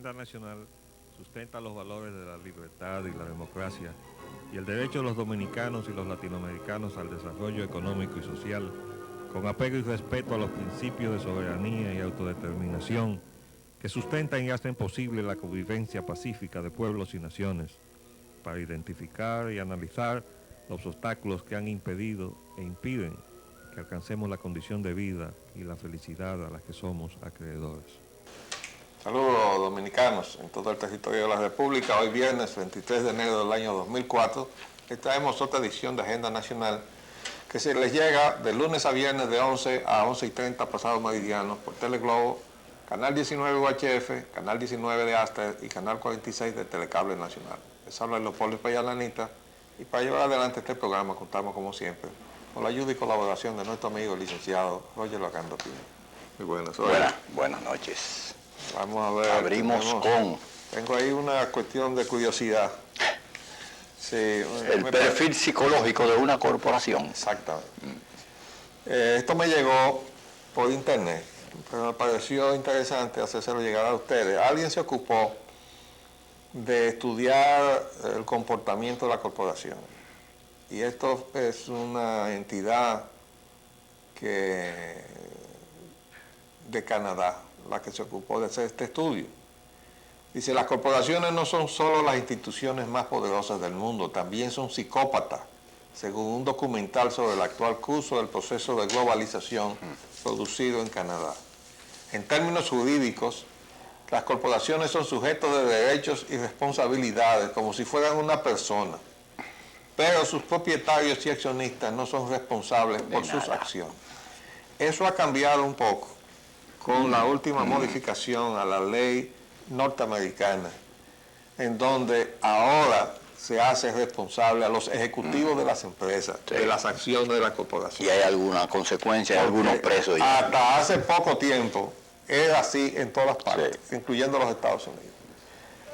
agenda nacional sustenta los valores de la libertad y la democracia y el derecho de los dominicanos y los latinoamericanos al desarrollo económico y social, con apego y respeto a los principios de soberanía y autodeterminación que sustentan y hacen posible la convivencia pacífica de pueblos y naciones, para identificar y analizar los obstáculos que han impedido e impiden que alcancemos la condición de vida y la felicidad a las que somos acreedores. Saludos dominicanos en todo el territorio de la República. Hoy viernes 23 de enero del año 2004 les traemos otra edición de Agenda Nacional que se les llega de lunes a viernes de 11 a 11:30 pasado meridiano por Teleglobo, Canal 19 UHF, Canal 19 de Aster y Canal 46 de Telecable Nacional. Les habla Leopoldo Payalanita y para llevar adelante este programa contamos como siempre con la ayuda y colaboración de nuestro amigo el licenciado Roger Lacando Pino. Muy buenas. Buenas noches. Vamos a ver. Abrimos con... Tengo ahí una cuestión de curiosidad. Sí, el perfil psicológico de una corporación. Exactamente. Esto me llegó por internet, pero me pareció interesante hacérselo llegar a ustedes. Alguien se ocupó de estudiar el comportamiento de la corporación. Y esto es una entidad de Canadá, la que se ocupó de hacer este estudio. Dice, las corporaciones no son solo las instituciones más poderosas del mundo, también son psicópatas, según un documental sobre el actual curso del proceso de globalización producido en Canadá. En términos jurídicos, las corporaciones son sujetos de derechos y responsabilidades como si fueran una persona, pero sus propietarios y accionistas no son responsables por sus acciones. Eso ha cambiado un poco con la última modificación a la ley norteamericana, en donde ahora se hace responsable a los ejecutivos de las empresas, de las acciones de la corporación. ¿Y hay alguna consecuencia, hay algunos presos? Hasta hace poco tiempo era así en todas partes, incluyendo los Estados Unidos.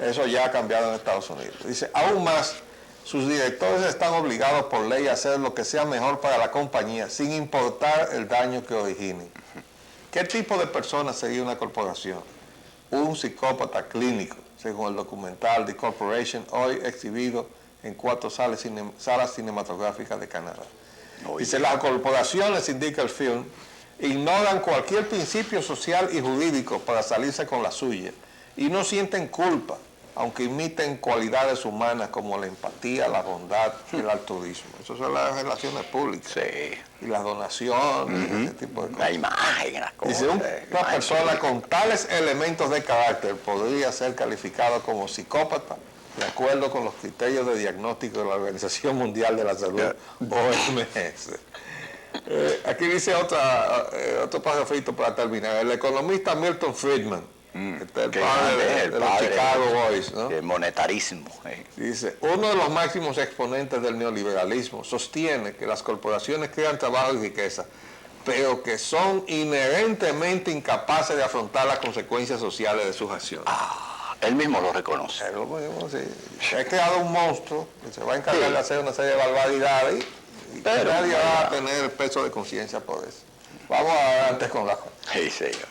Eso ya ha cambiado en Estados Unidos. Dice, aún más, sus directores están obligados por ley a hacer lo que sea mejor para la compañía, sin importar el daño que originen. ¿Qué tipo de persona sería una corporación? Un psicópata clínico, según el documental The Corporation, hoy exhibido en 4 salas cinematográficas de Canadá. Dice, las corporaciones, indica el film, ignoran cualquier principio social y jurídico para salirse con la suya y no sienten culpa, aunque imiten cualidades humanas como la empatía, la bondad y el altruismo. Eso son las relaciones públicas. Sí. Y las donaciones, ese tipo de cosas. La imagen, las cosas. Dice, una persona con tales elementos de carácter podría ser calificado como psicópata, de acuerdo con los criterios de diagnóstico de la Organización Mundial de la Salud, OMS. Aquí dice otro párrafito para terminar. El economista Milton Friedman, el padre de los Chicago Boys, ¿no? El monetarismo. Dice, uno de los máximos exponentes del neoliberalismo sostiene que las corporaciones crean trabajo y riqueza, pero que son inherentemente incapaces de afrontar las consecuencias sociales de sus acciones. Él mismo lo reconoce. Él mismo, sí. Ha creado un monstruo que se va a encargar de hacer una serie de barbaridades y pero nadie va a tener el peso de conciencia por eso. Vamos adelante con la... Sí, señor.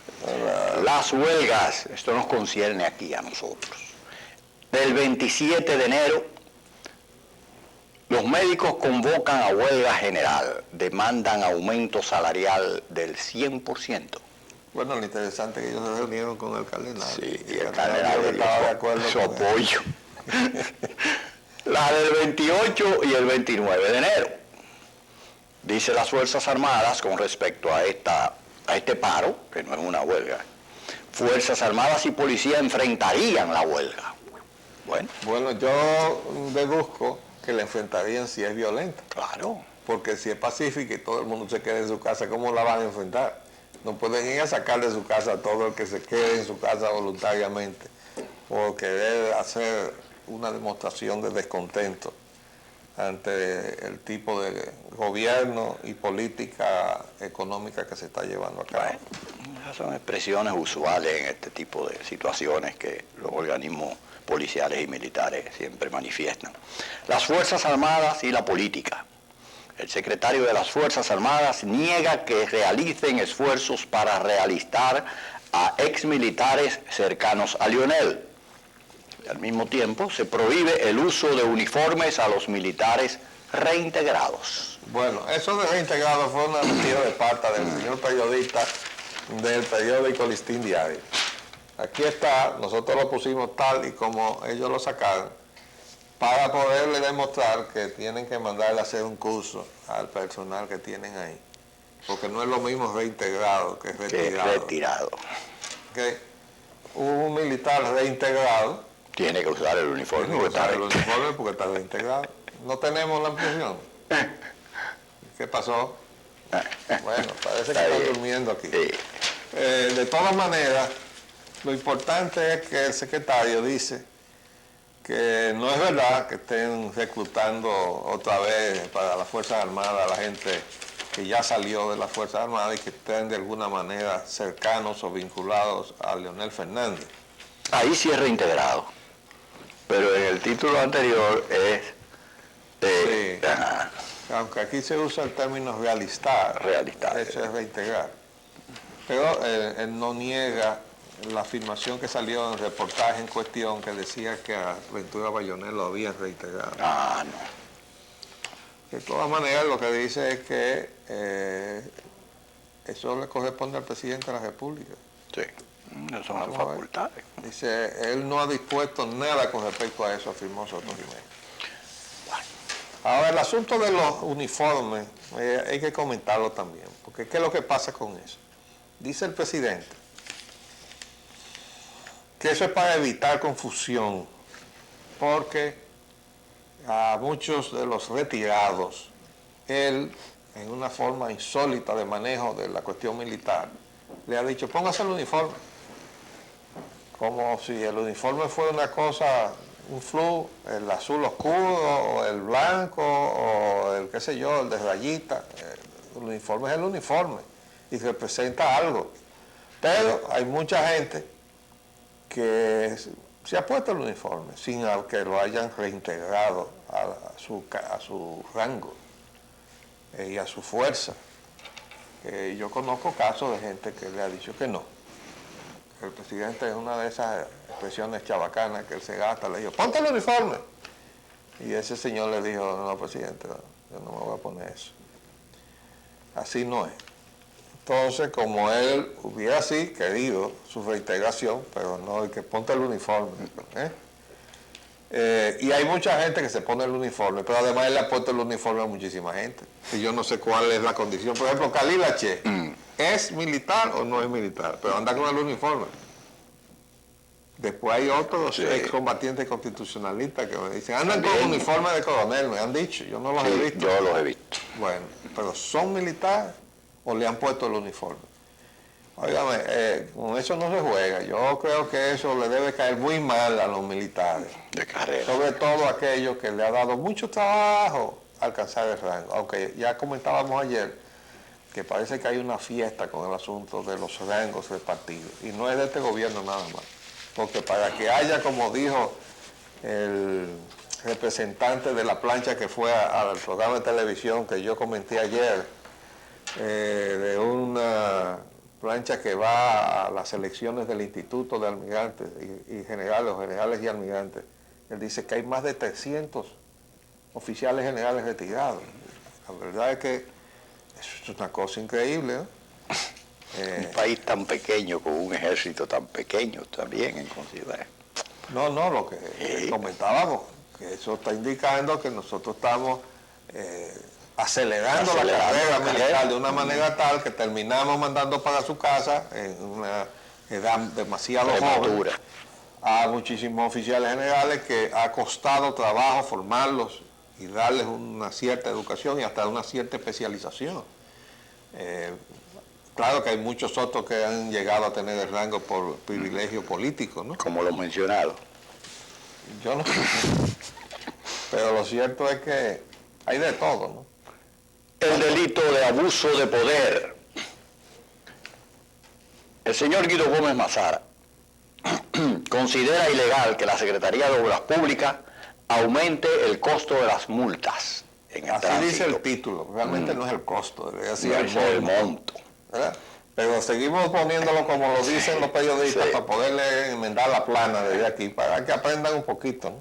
Las huelgas, esto nos concierne aquí a nosotros. Del 27 de enero, los médicos convocan a huelga general, demandan aumento salarial del 100%. Bueno, lo interesante es que ellos se reunieron con el cardenal. Sí, y el cardenal estaba de acuerdo su apoyo. La del 28 y el 29 de enero. Dice las Fuerzas Armadas con respecto a este paro, que no es una huelga. Fuerzas Armadas y Policía enfrentarían la huelga. Bueno, yo deduzco que la enfrentarían si es violenta. Claro. Porque si es pacífica y todo el mundo se queda en su casa, ¿cómo la van a enfrentar? No pueden ir a sacar de su casa a todo el que se quede en su casa voluntariamente por querer hacer una demostración de descontento ante el tipo de gobierno y política económica que se está llevando a cabo. Bueno, esas son expresiones usuales en este tipo de situaciones que los organismos policiales y militares siempre manifiestan. Las Fuerzas Armadas y la política. El secretario de las Fuerzas Armadas niega que realicen esfuerzos para realistar a exmilitares cercanos a Lionel. Al mismo tiempo, se prohíbe el uso de uniformes a los militares reintegrados. Bueno, eso de reintegrado fue una metida de pata del señor periodista del periódico Listín Diario. Aquí está, nosotros lo pusimos tal y como ellos lo sacaron, para poderle demostrar que tienen que mandarle a hacer un curso al personal que tienen ahí. Porque no es lo mismo reintegrado que retirado. Que un militar reintegrado tiene que usar el uniforme. Tiene que usar el uniforme porque está reintegrado. No tenemos la ampliación. ¿Qué pasó? Bueno, parece que están durmiendo aquí. De todas maneras, lo importante es que el secretario dice que no es verdad que estén reclutando otra vez para las Fuerzas Armadas a la gente que ya salió de las Fuerzas Armadas y que estén de alguna manera cercanos o vinculados a Leonel Fernández. Ahí sí es reintegrado, pero en el título anterior es... sí, aunque aquí se usa el término realistar, eso es reintegrar. Pero él no niega la afirmación que salió en el reportaje en cuestión que decía que a Ventura Bayonel lo habían reintegrado. No. De todas maneras, lo que dice es que eso le corresponde al presidente de la República. Sí, no son las facultades. Dice, él no ha dispuesto nada con respecto a eso, afirmó Soto Jiménez. Ahora, el asunto de los uniformes, hay que comentarlo también, porque ¿qué es lo que pasa con eso? Dice el presidente que eso es para evitar confusión, porque a muchos de los retirados, él, en una forma insólita de manejo de la cuestión militar, le ha dicho, póngase el uniforme. Como si el uniforme fuera una cosa, un flu, el azul oscuro, o el blanco, o el qué sé yo, el de rayita. El uniforme es el uniforme y representa algo. Pero hay mucha gente que se ha puesto el uniforme sin que lo hayan reintegrado a su rango y a su fuerza. Yo conozco casos de gente que le ha dicho que no. El presidente, es una de esas expresiones chabacanas que él se gasta, le dijo, ponte el uniforme. Y ese señor le dijo, no, presidente, yo no me voy a poner eso. Así no es. Entonces, como él hubiera sí querido su reintegración, pero no, el que ponte el uniforme. Y hay mucha gente que se pone el uniforme, pero además él le ha puesto el uniforme a muchísima gente. Y yo no sé cuál es la condición. Por ejemplo, Khalil Lache, ¿es militar o no es militar? Pero anda con el uniforme. Después hay otros excombatientes constitucionalistas que me dicen, andan con uniforme de coronel, me han dicho, yo no los he visto. Yo los he visto. Bueno, pero ¿son militares o le han puesto el uniforme? Óigame, con eso no se juega. Yo creo que eso le debe caer muy mal a los militares. De carrera. Sobre todo a aquellos que le ha dado mucho trabajo alcanzar el rango. Aunque ya comentábamos ayer que parece que hay una fiesta con el asunto de los rangos repartidos. Y no es de este gobierno nada más. Porque para que haya, como dijo el representante de la plancha que fue al programa de televisión que yo comenté ayer, de una plancha que va a las elecciones del Instituto de Almirantes y generales, o generales y almirantes, él dice que hay más de 300 oficiales generales retirados. La verdad es que eso es una cosa increíble, ¿no? Un país tan pequeño, con un ejército tan pequeño también en consideración. No, lo que comentábamos, que eso está indicando que nosotros estamos acelerando la carrera militar de una manera tal que terminamos mandando para su casa en una edad demasiado joven a muchísimos oficiales generales que ha costado trabajo formarlos y darles una cierta educación y hasta una cierta especialización. Claro que hay muchos otros que han llegado a tener el rango por privilegio político, ¿no? Como lo mencionado. Yo no sé. Pero lo cierto es que hay de todo, ¿no? El delito de abuso de poder. El señor Guido Gómez Mazara considera ilegal que la Secretaría de Obras Públicas aumente el costo de las multas en el Así tránsito. dice el título, realmente no es el costo, debería ser el monto. ¿verdad? Pero seguimos poniéndolo como lo dicen los periodistas, Sí. para poderle enmendar la plana desde aquí, para que aprendan un poquito, ¿no?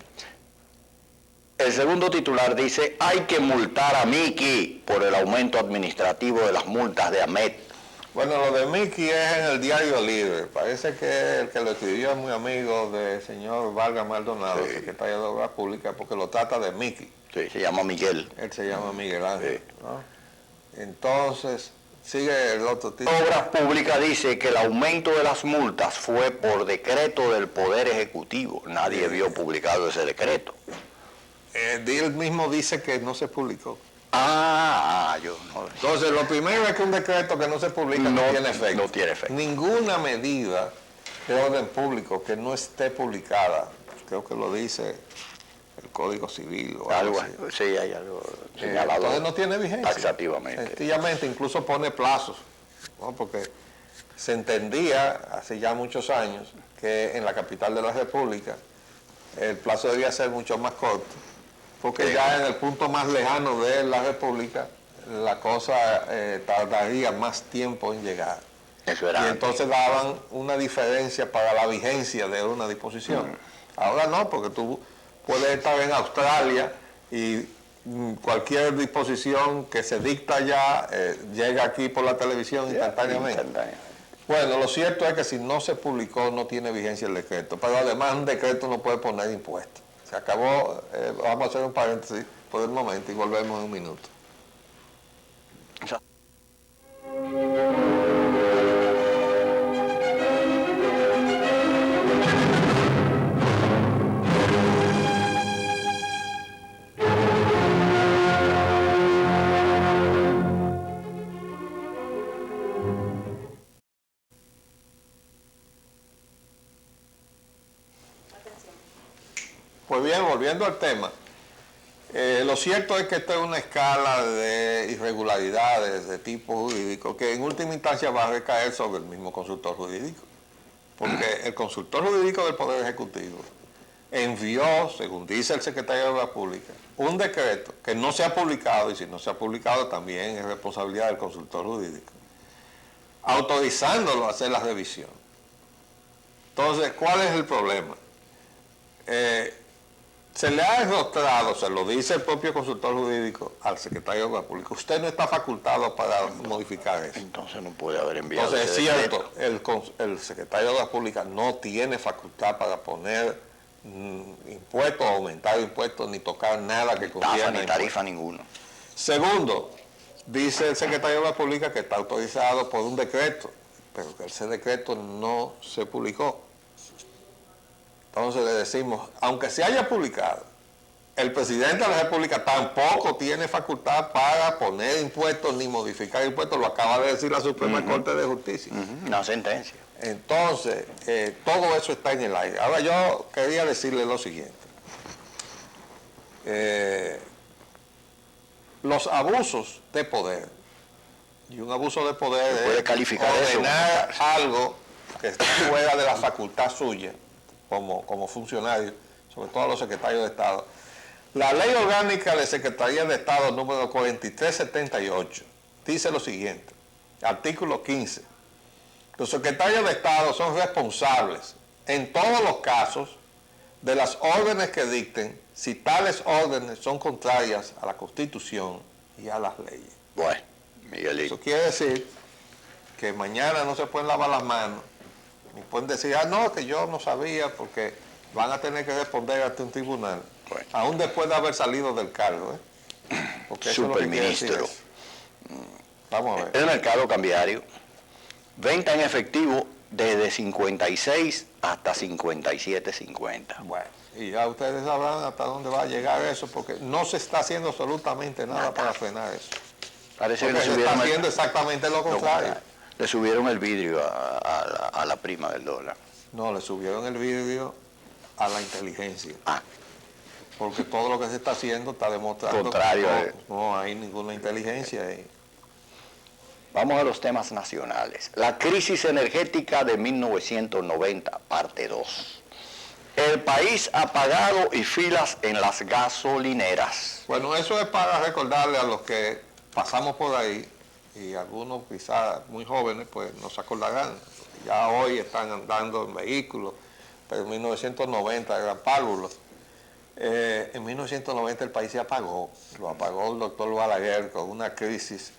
El segundo titular dice, hay que multar a Miki por el aumento administrativo de las multas de AMET. Bueno, lo de Mickey es en el diario Libre. Parece que el que lo escribió es muy amigo del señor Vargas Maldonado, Sí. secretario de Obras Públicas, porque lo trata de Mickey. Sí, se llama Miguel. Él se llama Miguel Ángel, Sí. ¿no? Entonces, sigue el otro título. Obras Públicas dice que el aumento de las multas fue por decreto del Poder Ejecutivo. Nadie vio publicado ese decreto. Él mismo dice que no se publicó. Yo no. Entonces, lo primero es que un decreto que no se publica no tiene efecto. No tiene efecto. Ninguna medida de orden público que no esté publicada, creo que lo dice el Código Civil o algo así. Sí, hay algo señalado. Entonces no tiene vigencia. Taxativamente. Sencillamente, incluso pone plazos, ¿no? Porque se entendía hace ya muchos años que en la capital de la República el plazo debía ser mucho más corto, porque ya en el punto más lejano de la República la cosa tardaría más tiempo en llegar. Eso era Y antes. entonces daban una diferencia para la vigencia de una disposición. Ahora no, porque tú puedes estar en Australia y cualquier disposición que se dicta ya llega aquí por la televisión instantáneamente. Bueno, lo cierto es que si no se publicó no tiene vigencia el decreto, pero además un decreto no puede poner impuestos. Se acabó, vamos a hacer un paréntesis por el momento y volvemos en un minuto. Pues bien, volviendo al tema, lo cierto es que esta es una escala de irregularidades de tipo jurídico que en última instancia va a recaer sobre el mismo consultor jurídico, porque el consultor jurídico del Poder Ejecutivo envió, según dice el secretario de Obras Públicas, un decreto que no se ha publicado, y si no se ha publicado también es responsabilidad del consultor jurídico, autorizándolo a hacer la revisión. Entonces, ¿cuál es el problema? Se le ha demostrado, se lo dice el propio consultor jurídico al secretario de Obras Públicas, usted no está facultado para modificar eso. Entonces no puede haber enviado. Entonces es ese cierto, decreto. el secretario de Obras Públicas no tiene facultad para poner impuestos, aumentar impuestos, ni tocar nada que Tasa conlleva ni impuestos. tarifa ninguno. Segundo, dice el secretario de Obras Públicas que está autorizado por un decreto, pero que ese decreto no se publicó. Entonces le decimos, aunque se haya publicado, el presidente de la República tampoco tiene facultad para poner impuestos ni modificar impuestos, lo acaba de decir la Suprema Corte de Justicia. Una sentencia. Entonces, todo eso está en el aire. Ahora yo quería decirle lo siguiente. Los abusos de poder, y un abuso de poder puede es calificar eso. ordenar algo que está fuera de la facultad suya, como funcionario, sobre todo los secretarios de Estado. La Ley Orgánica de Secretaría de Estado número 4378 dice lo siguiente, artículo 15. Los secretarios de Estado son responsables en todos los casos de las órdenes que dicten si tales órdenes son contrarias a la Constitución y a las leyes. Bueno, Miguelito. Eso quiere decir que mañana no se pueden lavar las manos, ni pueden decir, no, que yo no sabía, porque van a tener que responder ante un tribunal, Bueno. aún después de haber salido del cargo. Porque eso es lo que quiere decir Superministro. eso. Vamos a ver. El mercado cambiario. Venta en efectivo desde 56 hasta 57.50. Bueno, y ya ustedes sabrán hasta dónde va a llegar eso, porque no se está haciendo absolutamente nada para frenar eso. Parece que Porque le se está subieron, haciendo exactamente lo contrario. le subieron el vidrio a la prima del dólar. No, le subieron el vidrio a la inteligencia. Ah, Porque todo lo que se está haciendo está demostrando Contrario, que no hay ninguna inteligencia ahí. vamos a los temas nacionales. La crisis energética de 1990, parte 2. El país apagado y filas en las gasolineras. Bueno, eso es para recordarle a los que pasamos por ahí y algunos quizás muy jóvenes pues no se acordarán. Ya hoy están andando en vehículos, pero en 1990 eran párvulos. En 1990 el país se apagó, lo apagó el doctor Balaguer con una crisis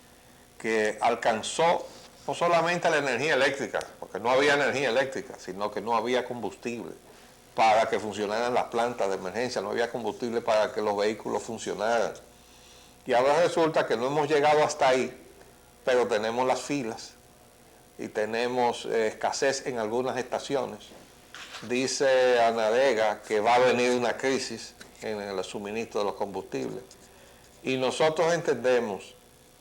que alcanzó no solamente la energía eléctrica, porque no había energía eléctrica, sino que no había combustible para que funcionaran las plantas de emergencia, no había combustible para que los vehículos funcionaran. Y ahora resulta que no hemos llegado hasta ahí, pero tenemos las filas y tenemos escasez en algunas estaciones. Dice Anadega que va a venir una crisis en el suministro de los combustibles. Y nosotros entendemos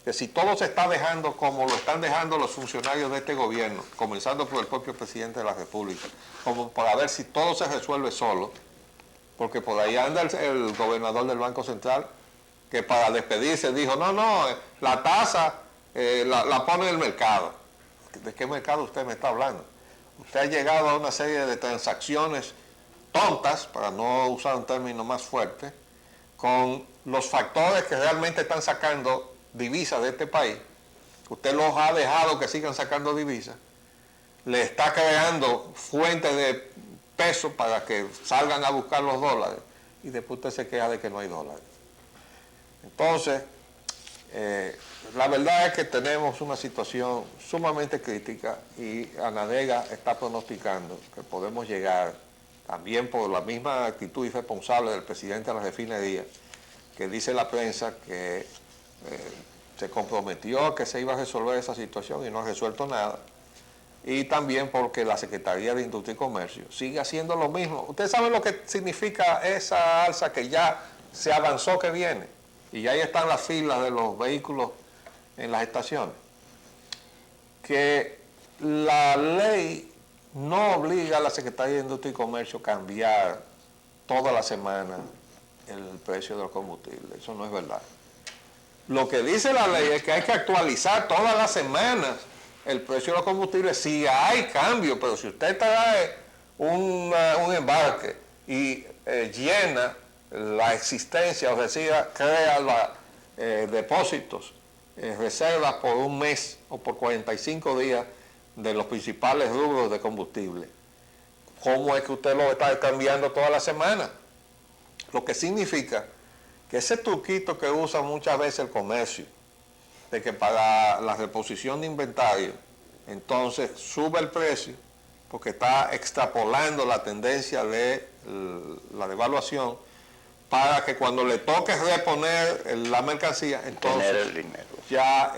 que si todo se está dejando como lo están dejando los funcionarios de este gobierno, comenzando por el propio presidente de la República, como para ver si todo se resuelve solo, porque por ahí anda el gobernador del Banco Central, que para despedirse dijo, no, la tasa la pone el mercado. ¿De qué mercado usted me está hablando? Usted ha llegado a una serie de transacciones tontas, para no usar un término más fuerte, con los factores que realmente están sacando divisas de este país. Usted los ha dejado que sigan sacando divisas, le está creando fuentes de peso para que salgan a buscar los dólares, y después usted se queja de que no hay dólares. Entonces, la verdad es que tenemos una situación sumamente crítica y Anadega está pronosticando que podemos llegar, también por la misma actitud irresponsable del presidente de la refinería, que dice la prensa que se comprometió a que se iba a resolver esa situación y no ha resuelto nada, y también porque la Secretaría de Industria y Comercio sigue haciendo lo mismo. Ustedes saben lo que significa esa alza que ya se avanzó que viene, y ahí están las filas de los vehículos en las estaciones, que la ley no obliga a la Secretaría de Industria y Comercio a cambiar toda la semana el precio de los combustibles. Eso no es verdad. Lo que dice la ley es que hay que actualizar todas las semanas el precio de los combustibles si hay cambio, pero si usted trae un embarque y llena la existencia, o decía, crea depósitos, reservas por un mes o por 45 días de los principales rubros de combustible, ¿cómo es que usted lo está cambiando toda la semana? Lo que significa que ese truquito que usa muchas veces el comercio, de que para la reposición de inventario, entonces sube el precio, porque está extrapolando la tendencia de la devaluación, para que cuando le toque reponer la mercancía, entonces tener el dinero, ya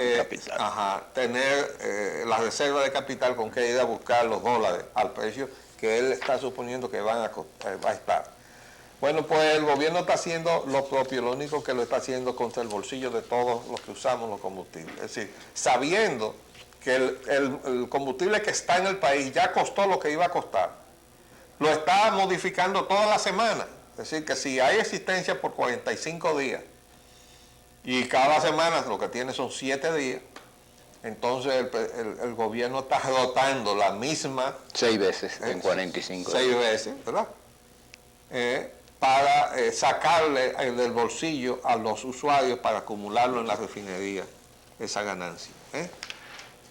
tener la reserva de capital con que ir a buscar los dólares al precio que él está suponiendo que va a estar. Bueno, pues el gobierno está haciendo lo propio, lo único que lo está haciendo contra el bolsillo de todos los que usamos los combustibles. Es decir, sabiendo que el combustible que está en el país ya costó lo que iba a costar, lo está modificando toda la semana. Es decir, que si hay existencia por 45 días y cada semana lo que tiene son 7 días, entonces el gobierno está rotando la misma... 6 veces en 45 días. 6 veces, ¿verdad? Para sacarle del bolsillo a los usuarios para acumularlo en la refinería, esa ganancia.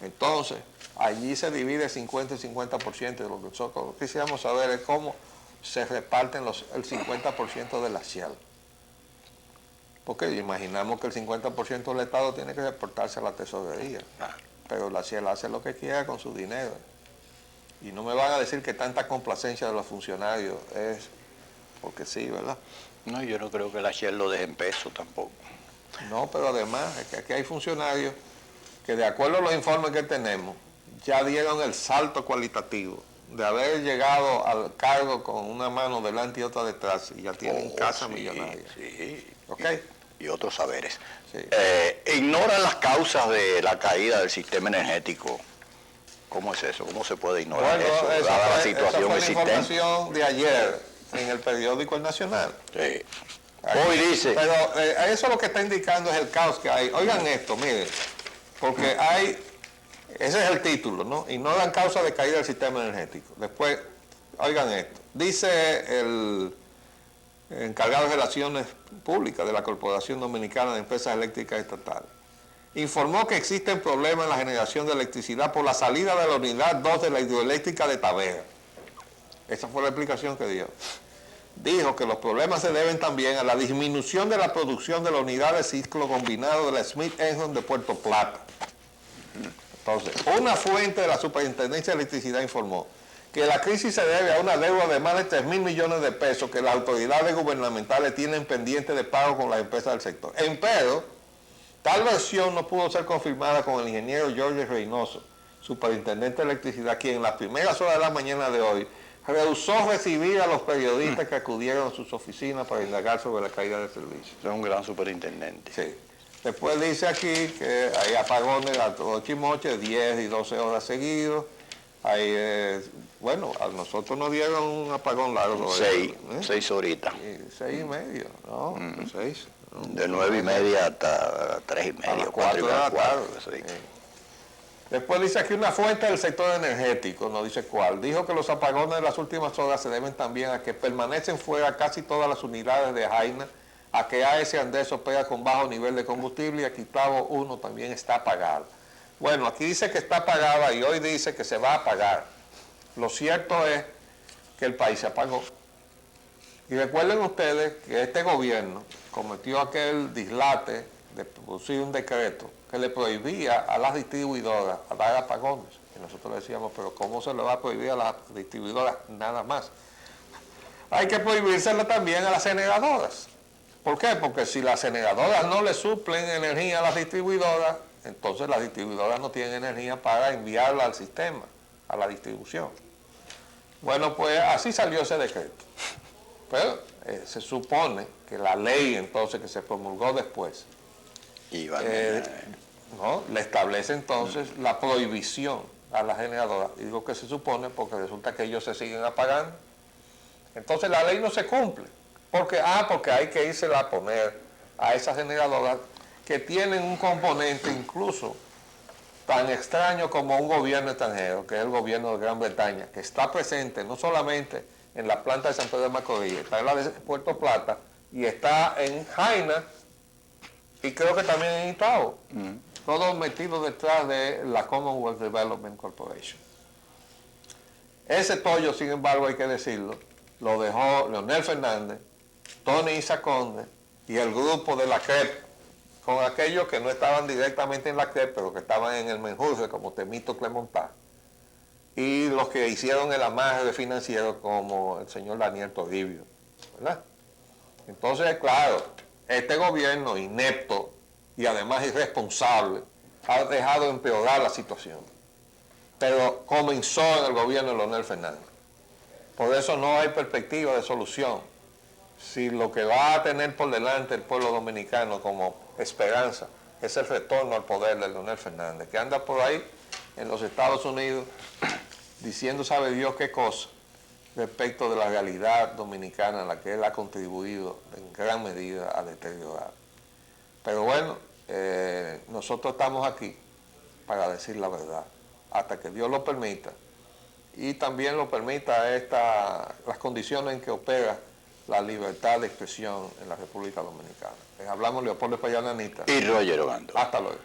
Entonces, allí se divide 50 y 50% de lo que nosotros quisiéramos saber es cómo se reparten el 50% de la Shell. Porque imaginamos que el 50% del Estado tiene que reportarse a la tesorería, pero la Shell hace lo que quiera con su dinero. Y no me van a decir que tanta complacencia de los funcionarios es porque sí, ¿verdad? No, yo no creo que la Shell lo deje en peso tampoco. No, pero además es que aquí hay funcionarios que de acuerdo a los informes que tenemos, ya dieron el salto cualitativo de haber llegado al cargo con una mano delante y otra detrás, y ya tienen casa millonaria. Sí. ¿Okay? Y otros saberes. Sí. ¿Ignoran las causas de la caída del sistema energético? ¿Cómo es eso? ¿Cómo se puede ignorar eso? Dada la situación esa fue existente. la información de ayer en el periódico El Nacional. Sí. Aquí, Hoy dice... Pero eso lo que está indicando es el caos que hay. Oigan esto, miren, porque hay... Ese es el título, ¿no? Ignoran causa de caída del sistema energético. Después, oigan esto. Dice el encargado de Relaciones Públicas de la Corporación Dominicana de Empresas Eléctricas Estatales. informó que existen problemas en la generación de electricidad por la salida de la unidad 2 de la hidroeléctrica de Tavera. Esa fue la explicación que dio. Dijo que los problemas se deben también a la disminución de la producción de la unidad de ciclo combinado de la Smith Enron de Puerto Plata. Entonces, una fuente de la Superintendencia de Electricidad informó que la crisis se debe a una deuda de más de 3.000 millones de pesos que las autoridades gubernamentales tienen pendiente de pago con las empresas del sector. Empero, tal versión no pudo ser confirmada con el ingeniero Jorge Reynoso, superintendente de electricidad, quien en las primeras horas de la mañana de hoy rehusó recibir a los periodistas que acudieron a sus oficinas para indagar sobre la caída de servicio. Es un gran superintendente. Sí. Después dice aquí que hay apagones a Chimoche, 10 y 12 horas seguidos. Hay, bueno, a nosotros nos dieron un apagón largo. 6 horitas. 6 y medio, ¿no? 6. De 9:30 hasta 3:30, 4 de la tarde. Sí. Después dice aquí una fuente del sector energético, no dice cuál, dijo que los apagones de las últimas horas se deben también a que permanecen fuera casi todas las unidades de Jaina, a que AES Andes opera con bajo nivel de combustible y aquí Tavo 1 también está apagada. Bueno, aquí dice que está apagada y hoy dice que se va a apagar. Lo cierto es que el país se apagó. Y recuerden ustedes que este gobierno cometió aquel dislate de producir un decreto que le prohibía a las distribuidoras a dar apagones. Y nosotros le decíamos, pero ¿cómo se le va a prohibir a las distribuidoras nada más? Hay que prohibírselo también a las generadoras. ¿Por qué? Porque si las generadoras no le suplen energía a las distribuidoras, entonces las distribuidoras no tienen energía para enviarla al sistema, a la distribución. Bueno, pues así salió ese decreto. Pero se supone que la ley entonces que se promulgó después no, le establece entonces la prohibición a las generadoras. Digo que se supone porque resulta que ellos se siguen apagando. Entonces la ley no se cumple. Porque hay que irse a poner a esas generadoras que tienen un componente incluso tan extraño como un gobierno extranjero, que es el gobierno de Gran Bretaña, que está presente no solamente en la planta de San Pedro de Macorís, está en la de Puerto Plata y está en Jaina y creo que también en Itao, todos metidos detrás de la Commonwealth Development Corporation. Ese tollo, sin embargo, hay que decirlo, lo dejó Leonel Fernández, Tony Isaconde y el grupo de la CREP, con aquellos que no estaban directamente en la CREP, pero que estaban en el menjurje, como Temito Clemontá, y los que hicieron el amarre de financiero, como el señor Daniel Toribio, ¿verdad? Entonces, claro, este gobierno inepto y además irresponsable ha dejado empeorar la situación, pero comenzó en el gobierno de Leonel Fernández. Por eso no hay perspectiva de solución. Si lo que va a tener por delante el pueblo dominicano como esperanza es el retorno al poder de Leonel Fernández, que anda por ahí en los Estados Unidos diciendo sabe Dios qué cosa respecto de la realidad dominicana en la que él ha contribuido en gran medida a deteriorar. Pero bueno, nosotros estamos aquí para decir la verdad, hasta que Dios lo permita y también lo permita las condiciones en que opera la libertad de expresión en la República Dominicana. Les hablamos Leopoldo Espaillat Anita. Y Roger Ogando. Hasta luego.